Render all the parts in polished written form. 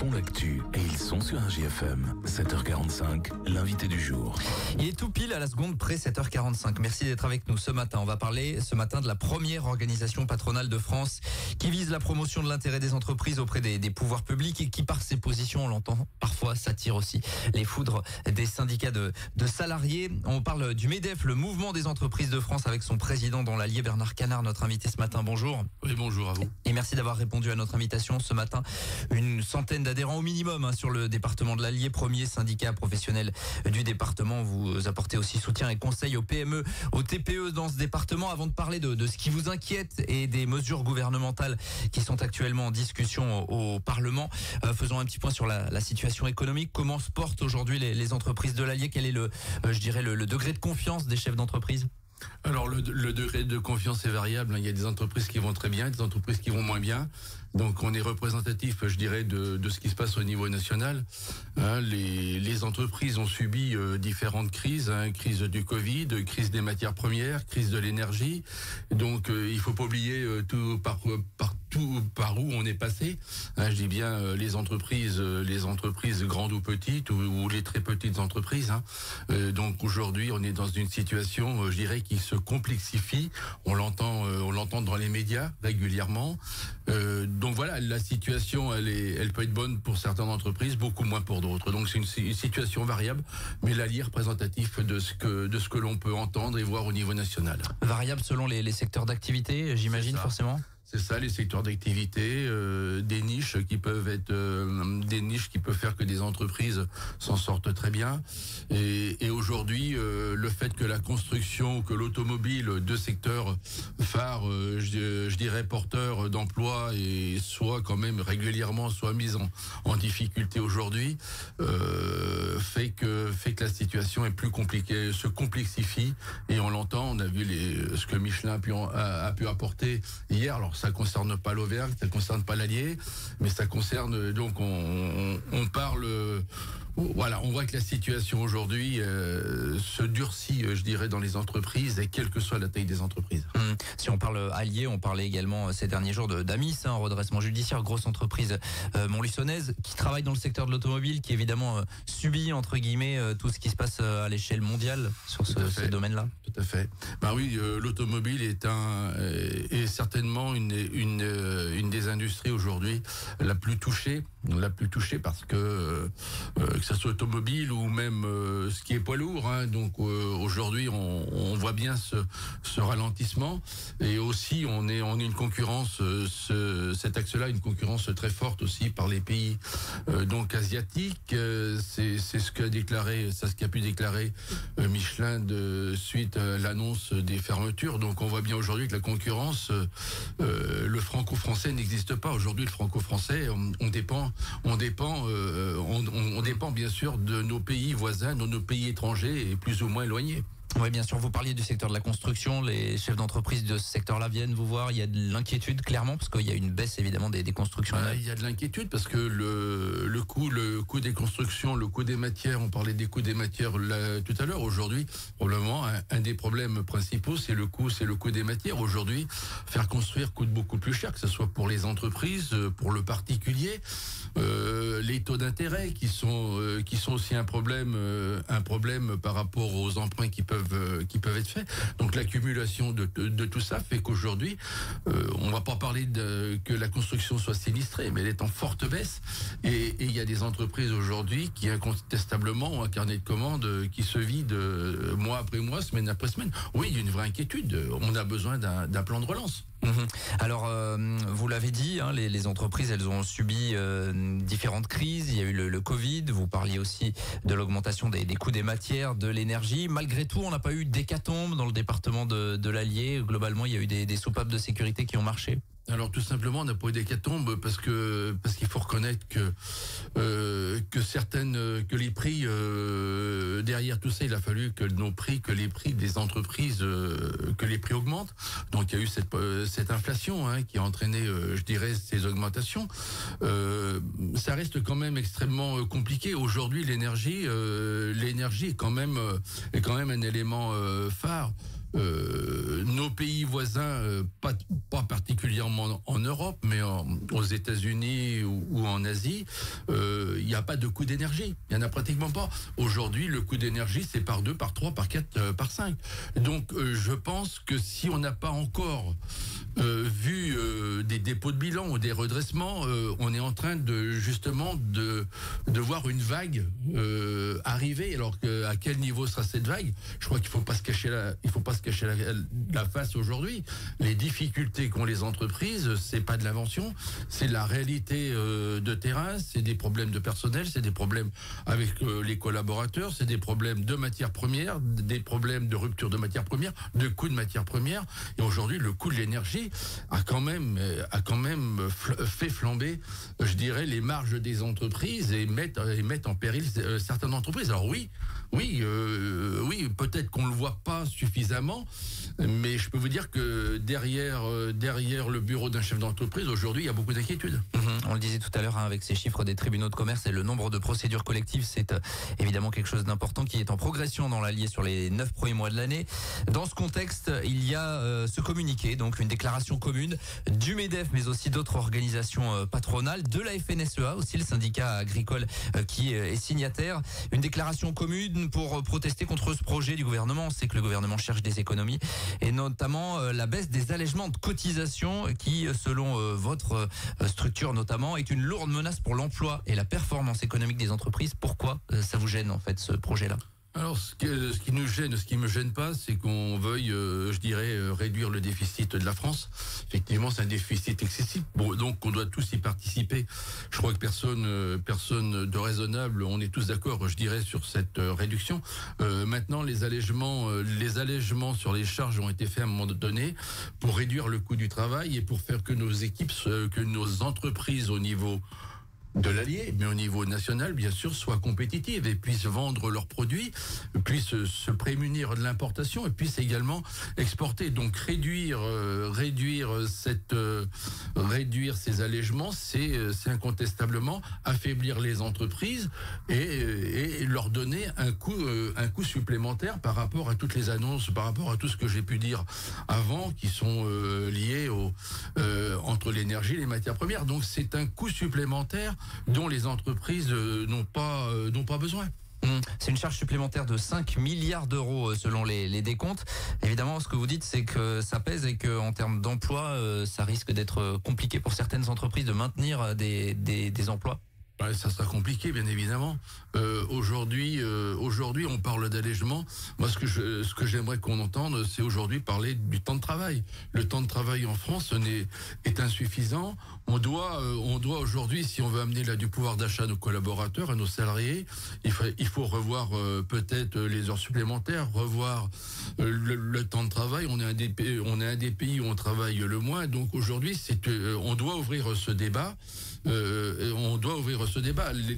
font l'actu et ils sont sur un GFM. 7h45, l'invité du jour. Il est tout pile à la seconde près, 7h45. Merci d'être avec nous ce matin. On va parler ce matin de la première organisation patronale de France qui vise la promotion de l'intérêt des entreprises auprès des pouvoirs publics et qui, par ses positions, on l'entend parfois, s'attire aussi les foudres des syndicats de salariés. On parle du MEDEF, le mouvement des entreprises de France, avec son président dans l'Allier, Bernard Canard, notre invité ce matin. Bonjour. Oui, bonjour à vous. Et merci d'avoir répondu à notre invitation ce matin. Une centaine d'adhérents au minimum sur le département de l'Allier, premier syndicat professionnel du département. Vous apportez aussi soutien et conseils aux PME, aux TPE dans ce département. Avant de parler de ce qui vous inquiète et des mesures gouvernementales qui sont actuellement en discussion au Parlement, faisons un petit point sur la situation économique. Comment se portent aujourd'hui les entreprises de l'Allier? Quel est le degré de confiance des chefs d'entreprise? Alors le degré de confiance est variable. Il y a des entreprises qui vont très bien, des entreprises qui vont moins bien. Donc on est représentatif, je dirais, de ce qui se passe au niveau national. Les entreprises ont subi différentes crises, crise du Covid, crise des matières premières, crise de l'énergie. Donc il faut pas oublier tout par où on est passé. Je dis bien les entreprises grandes ou petites ou les très petites entreprises. Donc aujourd'hui on est dans une situation, je dirais, qui se complexifie. On l'entend dans les médias régulièrement. Donc voilà, la situation, elle peut être bonne pour certaines entreprises, beaucoup moins pour d'autres. Donc c'est une situation variable, mais l'Allier représentatif de ce que l'on peut entendre et voir au niveau national. Variable selon les secteurs d'activité, j'imagine, forcément. C'est ça, les secteurs d'activité, des niches qui peuvent faire que des entreprises s'en sortent très bien. Et aujourd'hui, le fait que la construction, que l'automobile, deux secteurs phares, je dirais porteurs d'emploi, et soit quand même régulièrement mise en difficulté aujourd'hui, fait que la situation est plus compliquée, se complexifie. Et on l'entend, on a vu ce que Michelin a pu apporter hier. Alors ça concerne pas l'Auvergne, ça concerne pas l'Allier, mais ça concerne, donc on parle, voilà, on voit que la situation aujourd'hui se durcit, je dirais, dans les entreprises, et quelle que soit la taille des entreprises. Si on parle Allier, on parlait également ces derniers jours d'Amis, redressement judiciaire, grosse entreprise montluçonnaise qui travaille dans le secteur de l'automobile, qui évidemment subit entre guillemets tout ce qui se passe à l'échelle mondiale sur ce domaine-là. Tout à fait. Ben oui, l'automobile est certainement une des industries aujourd'hui la plus touchée parce que ça soit automobile ou même ce qui est poids lourd. Donc aujourd'hui, on voit bien ce ralentissement, et aussi on est une concurrence, cet axe-là, une concurrence très forte aussi par les pays donc asiatiques. C'est ce qu'a pu déclarer Michelin suite à l'annonce des fermetures. Donc on voit bien aujourd'hui que la concurrence, le franco-français n'existe pas. Aujourd'hui, le franco-français, on dépend bien sûr de nos pays voisins, de nos pays étrangers et plus ou moins éloignés. Oui, bien sûr. Vous parliez du secteur de la construction. Les chefs d'entreprise de ce secteur-là viennent vous voir. Il y a de l'inquiétude, clairement, parce qu'il y a une baisse, évidemment, des constructions. Il y a de l'inquiétude parce que le coût des constructions, le coût des matières, on parlait des coûts des matières là, tout à l'heure. Aujourd'hui, probablement, un des problèmes principaux, c'est le coût des matières. Aujourd'hui, faire construire coûte beaucoup plus cher, que ce soit pour les entreprises, pour le particulier. Les taux d'intérêt qui sont aussi un problème par rapport aux emprunts qui peuvent être faits. Donc l'accumulation de tout ça fait qu'aujourd'hui, on va pas parler que la construction soit sinistrée, mais elle est en forte baisse. Et il y a des entreprises aujourd'hui qui incontestablement ont un carnet de commandes qui se vide mois après mois, semaine après semaine. Oui, il y a une vraie inquiétude. On a besoin d'un plan de relance. Alors, vous l'avez dit, les entreprises, elles ont subi différentes crises. Il y a eu le Covid. Vous parliez aussi de l'augmentation des coûts des matières, de l'énergie. Malgré tout, on n'a pas eu d'hécatombe dans le département de l'Allier. Globalement, il y a eu des soupapes de sécurité qui ont marché. Alors tout simplement, on n'a pas eu d'hécatombe parce qu'il faut reconnaître que les prix derrière tout ça, il a fallu que les prix des entreprises, que les prix augmentent. Donc il y a eu cette inflation qui a entraîné, je dirais, ces augmentations. Ça reste quand même extrêmement compliqué. Aujourd'hui, l'énergie est quand même un élément phare. nos pays voisins, pas particulièrement en Europe, mais aux États-Unis ou en Asie, il n'y a pas de coût d'énergie. Il n'y en a pratiquement pas. Aujourd'hui, le coût d'énergie, c'est par 2, par 3, par 4, par 5. Donc, je pense que si on n'a pas encore vu des dépôts de bilan ou des redressements, on est en train de justement de voir une vague arriver. Alors à quel niveau sera cette vague? Je crois qu'il faut pas se cacher la face aujourd'hui. Les difficultés qu'ont les entreprises, c'est pas de l'invention, c'est la réalité de terrain, c'est des problèmes de personnel, c'est des problèmes avec les collaborateurs, c'est des problèmes de matières premières, des problèmes de rupture de matières premières, de coûts de matières premières. Et aujourd'hui, le coût de l'énergie a quand même fait flamber, je dirais, les marges des entreprises et mettent en péril certaines entreprises. Alors oui, peut-être qu'on le voit pas suffisamment, mais je peux vous dire que derrière le bureau d'un chef d'entreprise, aujourd'hui, il y a beaucoup d'inquiétudes. On le disait tout à l'heure, avec ces chiffres des tribunaux de commerce et le nombre de procédures collectives, c'est évidemment quelque chose d'important qui est en progression dans l'Allier sur les 9 premiers mois de l'année. Dans ce contexte, il y a ce communiqué, donc une déclaration commune du MEDEF, mais aussi d'autres organisations patronales, de la FNSEA, aussi le syndicat agricole qui est signataire. Une déclaration commune pour protester contre ce projet du gouvernement. On sait que le gouvernement cherche des économies et notamment la baisse des allègements de cotisations qui, selon votre structure notamment, est une lourde menace pour l'emploi et la performance économique des entreprises. Pourquoi ça vous gêne en fait ce projet-là ? Alors, ce qui nous gêne, ce qui me gêne pas, c'est qu'on veuille, je dirais, réduire le déficit de la France. Effectivement, c'est un déficit excessif. Bon, donc, on doit tous y participer. Je crois que personne de raisonnable, on est tous d'accord, je dirais, sur cette réduction. Maintenant, les allègements sur les charges ont été faits à un moment donné pour réduire le coût du travail et pour faire que nos équipes, que nos entreprises au niveau de l'Allier, mais au niveau national, bien sûr, soient compétitives et puissent vendre leurs produits, puissent se prémunir de l'importation et puissent également exporter. Donc réduire ces allègements, c'est incontestablement affaiblir les entreprises et leur donner un coût supplémentaire par rapport à toutes les annonces, par rapport à tout ce que j'ai pu dire avant, qui sont liés entre l'énergie et les matières premières. Donc c'est un coût supplémentaire dont les entreprises n'ont pas besoin. C'est une charge supplémentaire de 5 milliards d'euros selon les décomptes. Évidemment, ce que vous dites, c'est que ça pèse et qu'en termes d'emploi, ça risque d'être compliqué pour certaines entreprises de maintenir des emplois. Ouais, ça sera compliqué, bien évidemment. Aujourd'hui, on parle d'allègement. Moi, ce que j'aimerais qu'on entende, c'est aujourd'hui parler du temps de travail. Le temps de travail en France est insuffisant. On doit aujourd'hui, si on veut amener là du pouvoir d'achat à nos collaborateurs, à nos salariés, il faut revoir peut-être les heures supplémentaires, revoir le temps de travail. On est un des pays où on travaille le moins. Donc aujourd'hui, on doit ouvrir ce débat.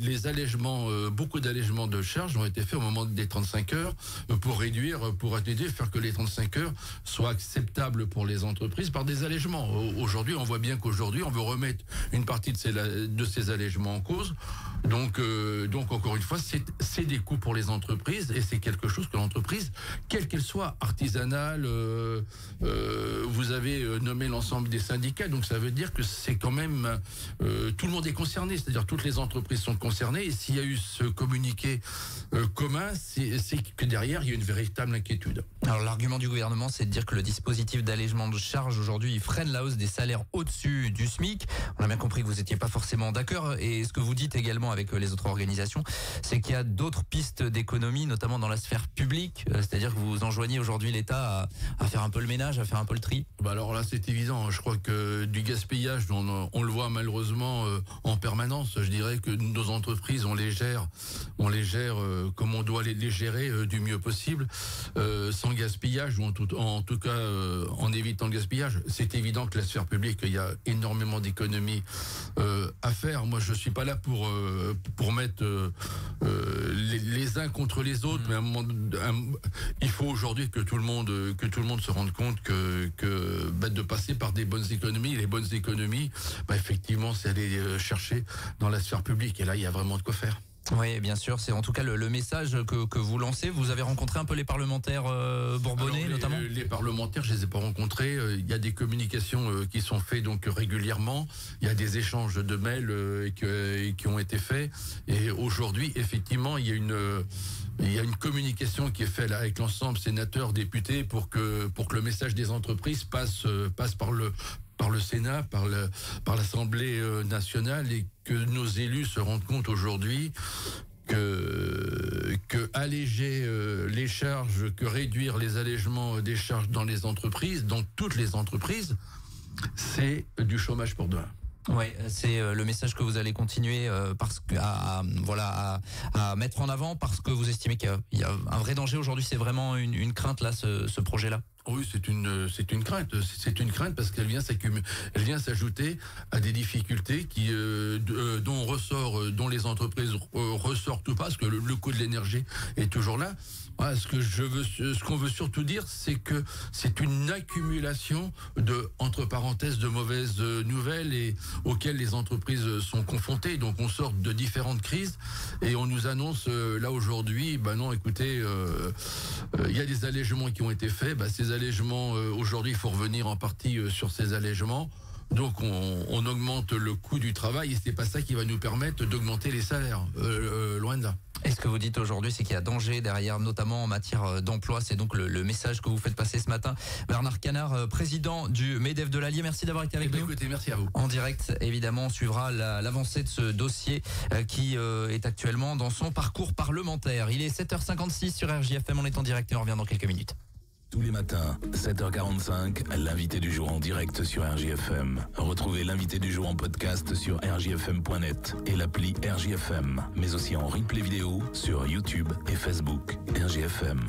Les allègements, beaucoup d'allègements de charges ont été faits au moment des 35 heures pour faire que les 35 heures soient acceptables pour les entreprises par des allègements. Aujourd'hui, on voit bien qu'aujourd'hui, on veut remettre une partie de ces allègements en cause. Donc encore une fois, c'est des coûts pour les entreprises et c'est quelque chose que l'entreprise, quelle qu'elle soit, artisanale, vous avez nommé l'ensemble des syndicats, donc ça veut dire que c'est quand même tout le monde est concerné, c'est-à-dire toutes les entreprises sont concernées et s'il y a eu ce communiqué commun, c'est que derrière il y a une véritable inquiétude. Alors l'argument du gouvernement, c'est de dire que le dispositif d'allègement de charges aujourd'hui, il freine la hausse des salaires au-dessus du SMIC. On a bien compris que vous n'étiez pas forcément d'accord et ce que vous dites également avec les autres organisations, c'est qu'il y a d'autres pistes d'économie, notamment dans la sphère publique, c'est-à-dire que vous enjoignez aujourd'hui l'État à faire un peu le ménage, à faire un peu le tri. Bah alors là c'est évident, je crois que du gaspillage, on le voit malheureusement en permanence. Je dirais que nos entreprises, on les gère comme on doit les gérer du mieux possible, sans gaspillage ou en tout cas en évitant le gaspillage. C'est évident que la sphère publique, il y a énormément d'économies à faire. Moi, je suis pas là pour mettre les uns contre les autres, mais il faut aujourd'hui que tout le monde se rende compte que de passer par des bonnes économies. Les bonnes économies, effectivement, c'est aller chercher dans la sphère publique. Et là, il y a vraiment de quoi faire. Oui, bien sûr, c'est en tout cas le message que vous lancez. Vous avez rencontré un peu les parlementaires bourbonnais, notamment. Les parlementaires, je les ai pas rencontrés. Il y a des communications qui sont faites donc régulièrement. Il y a des échanges de mails qui ont été faits. Et aujourd'hui, effectivement, il y a une communication qui est faite là, avec l'ensemble sénateurs, députés, pour que le message des entreprises passe par le Sénat, par l'Assemblée nationale, et que nos élus se rendent compte aujourd'hui que alléger les charges, que réduire les allègements des charges dans les entreprises, dans toutes les entreprises, c'est du chômage pour demain. Oui, c'est le message que vous allez continuer à mettre en avant, parce que vous estimez qu'il y a un vrai danger aujourd'hui. C'est vraiment une crainte là, ce projet-là. Oui, c'est une crainte. C'est une crainte parce qu'elle vient s'ajouter à des difficultés dont les entreprises ressortent ou pas, parce que le coût de l'énergie est toujours là. Voilà, ce qu'on veut surtout dire, c'est que c'est une accumulation entre parenthèses, de mauvaises nouvelles et auxquelles les entreprises sont confrontées. Donc on sort de différentes crises et on nous annonce là aujourd'hui, non, écoutez, il y a des allègements qui ont été faits. Ces allègements, aujourd'hui, il faut revenir en partie sur ces allègements. Donc on augmente le coût du travail et c'est pas ça qui va nous permettre d'augmenter les salaires, loin de là. Et ce que vous dites aujourd'hui, c'est qu'il y a danger derrière, notamment en matière d'emploi. C'est donc le message que vous faites passer ce matin. Bernard Canard, président du MEDEF de l'Allier, merci d'avoir été avec nous. Écoutez, merci à vous. En direct, évidemment, on suivra l'avancée de ce dossier qui est actuellement dans son parcours parlementaire. Il est 7h56 sur RJFM, on est en direct et on revient dans quelques minutes. Tous les matins, 7h45, l'invité du jour en direct sur RJFM. Retrouvez l'invité du jour en podcast sur rjfm.net et l'appli RJFM, mais aussi en replay vidéo sur YouTube et Facebook. RJFM.